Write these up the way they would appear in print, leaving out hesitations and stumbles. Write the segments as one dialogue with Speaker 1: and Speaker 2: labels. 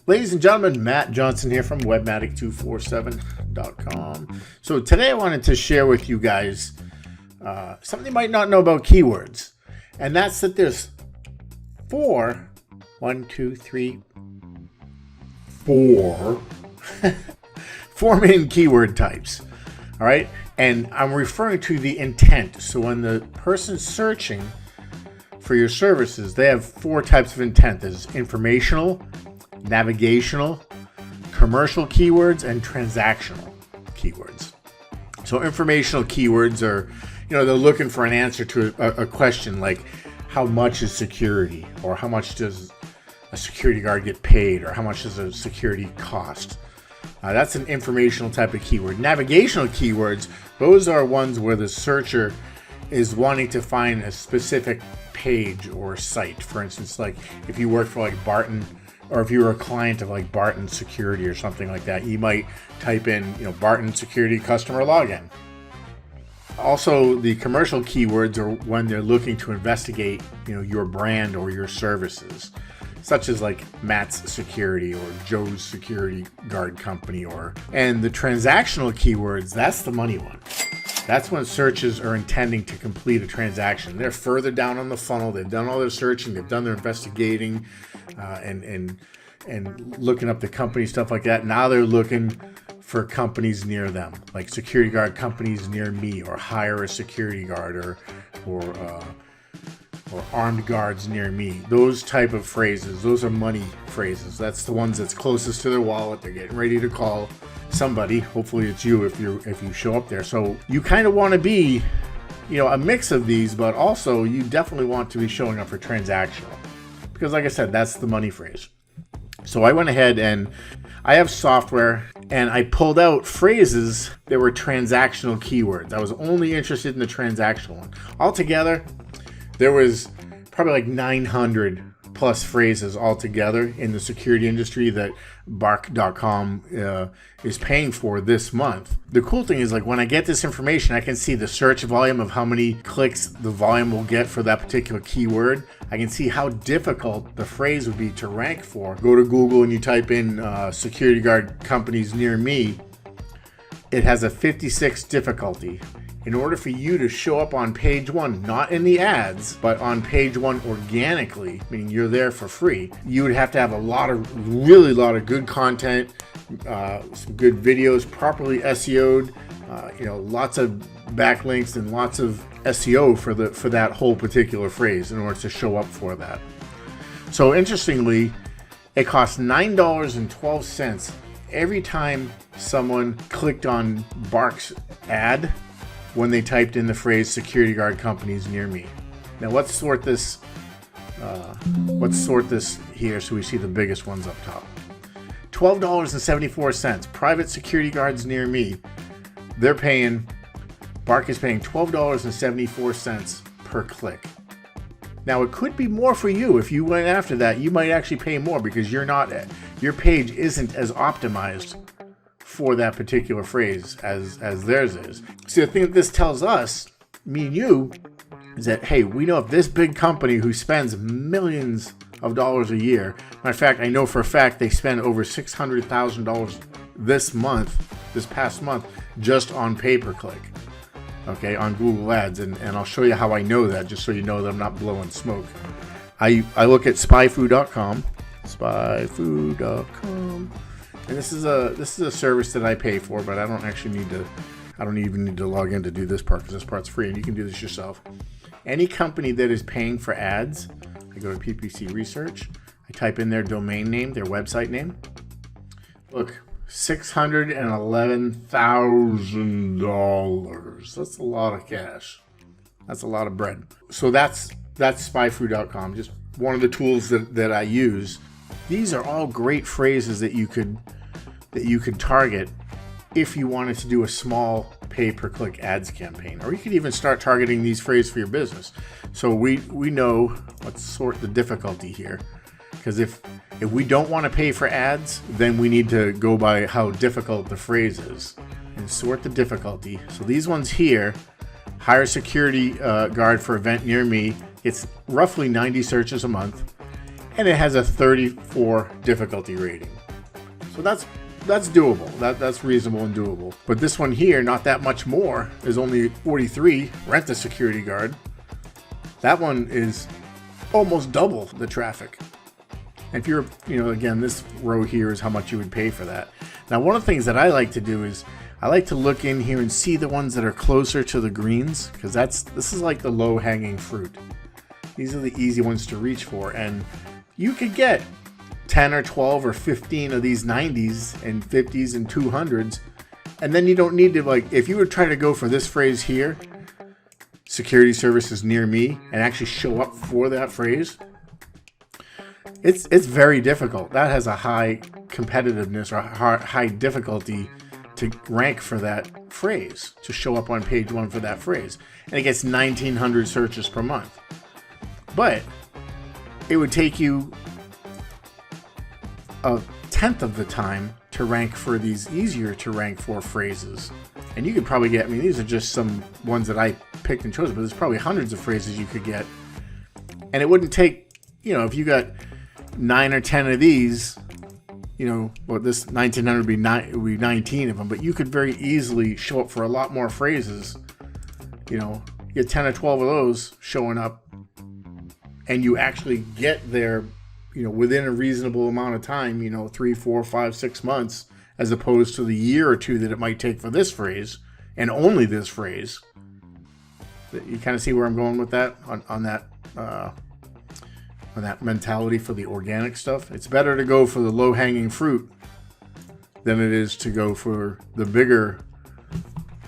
Speaker 1: Ladies and gentlemen, Matt Johnson here from webmatic247.com. So today I wanted to share with you guys something you might not know about keywords. And that's that there's four main keyword types. All right. And I'm referring to the intent. So when the person's searching for your services, they have four types of intent. There's informational, navigational, commercial keywords, and transactional keywords. So informational keywords are, they're looking for an answer to a question like how much is security, or how much does a security guard get paid, or how much does a security cost. That's an informational type of keyword. Navigational keywords, those are ones where the searcher is wanting to find a specific page or site. For instance, like if you work for like Barton, or if you were a client of like Barton Security or something like that, you might type in, Barton Security customer login. Also, the commercial keywords are when they're looking to investigate, your brand or your services, such as like Matt's Security or Joe's Security Guard Company. And the transactional keywords, that's the money one. That's when searches are intending to complete a transaction. They're further down on the funnel. They've done all their searching. They've done their investigating and looking up the company, stuff like that. Now they're looking for companies near them, like security guard companies near me, or hire a security guard, or armed guards near me. Those type of phrases, those are money phrases. That's the ones that's closest to their wallet. They're getting ready to call somebody. Hopefully it's you if you show up there. So you kind of want to be, a mix of these, but also you definitely want to be showing up for transactional, because like I said, that's the money phrase. So I went ahead and I have software, and I pulled out phrases that were transactional keywords. I was only interested in the transactional one. Altogether, there was probably like 900 plus phrases altogether in the security industry that bark.com is paying for this month. The cool thing is, like, when I get this information, I can see the search volume of how many clicks the volume will get for that particular keyword. I can see how difficult the phrase would be to rank for. Go to Google and you type in security guard companies near me. It has a 56 difficulty. In order for you to show up on page one, not in the ads, but on page one organically, meaning you're there for free, you would have to have a lot of good content, some good videos, properly SEO'd, lots of backlinks and lots of SEO for that whole particular phrase in order to show up for that. So interestingly, it costs $9.12 every time someone clicked on Bark's ad when they typed in the phrase security guard companies near me. Now let's sort this here so we see the biggest ones up top. $12.74, private security guards near me. Bark is paying $12.74 per click. Now it could be more for you. If you went after that, you might actually pay more because your page isn't as optimized for that particular phrase as theirs is. See, the thing that this tells us, me and you, is that, hey, we know if this big company who spends millions of dollars a year, matter of fact, I know for a fact they spend over $600,000 this past month, just on pay-per-click, okay, on Google Ads, and I'll show you how I know that, just so you know that I'm not blowing smoke. I look at spyfu.com, and this is a service that I pay for, but I don't even need to log in to do this part, because this part's free and you can do this yourself. Any company that is paying for ads, I go to PPC Research, I type in their domain name, their website name. Look, $611,000. That's a lot of cash. That's a lot of bread. So that's spyfu.com, just one of the tools that I use. These are all great phrases that you could target if you wanted to do a small pay-per-click ads campaign, or you could even start targeting these phrases for your business. So we know, let's sort the difficulty here, because if we don't want to pay for ads, then we need to go by how difficult the phrase is and sort the difficulty. So these ones here, hire security guard for event near me, it's roughly 90 searches a month, and it has a 34 difficulty rating. So that's doable. That's reasonable and doable. But this one here, not that much more, is only 43. Rent a security guard. That one is almost double the traffic. If you're, again, this row here is how much you would pay for that. Now, one of the things that I like to do is I like to look in here and see the ones that are closer to the greens, because this is like the low-hanging fruit. These are the easy ones to reach for, and you could get 10 or 12 or 15 of these 90s and 50s and 200s, and then you don't need to, like, if you would try to go for this phrase here, security services near me, and actually show up for that phrase, it's very difficult. That has a high competitiveness or high difficulty to rank for that phrase, to show up on page 1 for that phrase, and it gets 1,900 searches per month. But it would take you a tenth of the time to rank for these easier to rank for phrases. And you could probably get, these are just some ones that I picked and chose, but there's probably hundreds of phrases you could get. And it wouldn't take, if you got 9 or 10 of these, this 1,900 would be 19 of them, but you could very easily show up for a lot more phrases. Get 10 or 12 of those showing up, and you actually get there, within a reasonable amount of time, 3, 4, 5, 6 months, as opposed to the year or two that it might take for this phrase, and only this phrase. You kind of see where I'm going with that, on that mentality for the organic stuff. It's better to go for the low-hanging fruit than it is to go for the bigger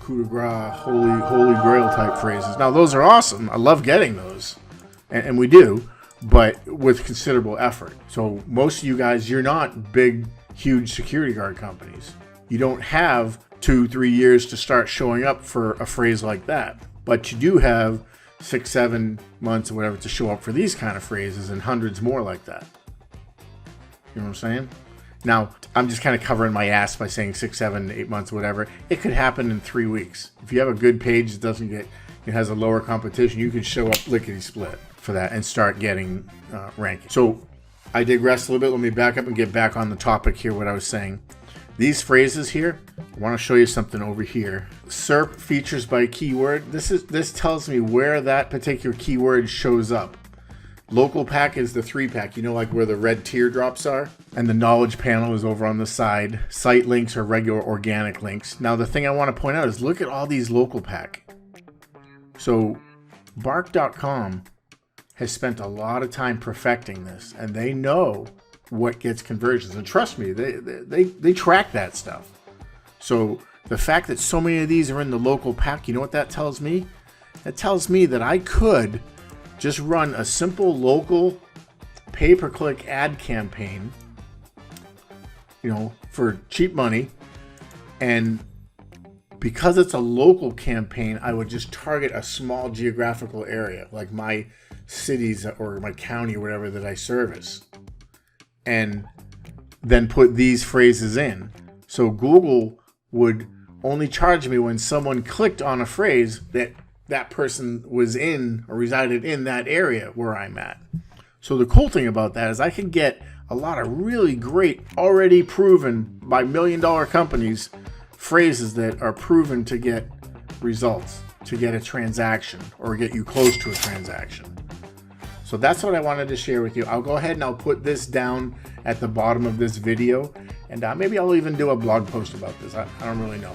Speaker 1: coup de grace, holy grail type phrases. Now, those are awesome. I love getting those, and we do, but with considerable effort. So most of you guys, you're not big, huge security guard companies. You don't have 2-3 years to start showing up for a phrase like that, but you do have 6-7 months or whatever to show up for these kind of phrases, and hundreds more like that. You know what I'm saying? Now, I'm just kind of covering my ass by saying 6, 7, 8 months, whatever. It could happen in 3 weeks. If you have a good page that it has a lower competition, you could show up lickety-split for that and start getting ranking. So I digressed a little bit. Let me back up and get back on the topic here, what I was saying. These phrases here, I want to show you something over here. SERP features by keyword. This tells me where that particular keyword shows up. Local pack is the 3-pack, like where the red teardrops are, and the knowledge panel is over on the side. Site links are regular organic links. Now the thing I want to point out is look at all these local pack. So bark.com has spent a lot of time perfecting this, and they know what gets conversions, and trust me, they track that stuff. So the fact that so many of these are in the local pack, you know what that tells me? That tells me that I could just run a simple local pay-per-click ad campaign, for cheap money, and because it's a local campaign, I would just target a small geographical area, like my cities or my county or whatever that I service, and then put these phrases in. So Google would only charge me when someone clicked on a phrase that person was in or resided in that area where I'm at. So the cool thing about that is I can get a lot of really great, already proven by $1 million companies, phrases that are proven to get results, to get a transaction or get you close to a transaction. So that's what I wanted to share with you. I'll go ahead and I'll put this down at the bottom of this video, and maybe I'll even do a blog post about this. I don't really know.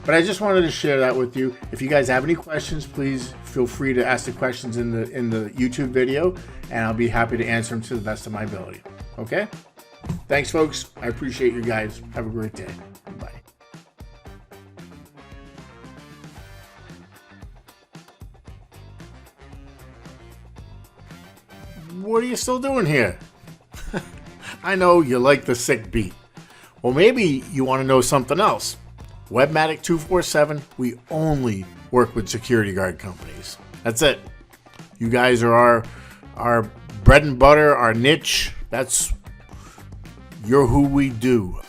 Speaker 1: But I just wanted to share that with you. If you guys have any questions, please feel free to ask the questions in the YouTube video, and I'll be happy to answer them to the best of my ability. Okay? Thanks, folks. I appreciate you guys. Have a great day. Bye. What are you still doing here? I know you like the sick beat. Well, maybe you want to know something else. Webmatic 247, we only work with security guard companies. That's it. You guys are our bread and butter, our niche. You're who we do.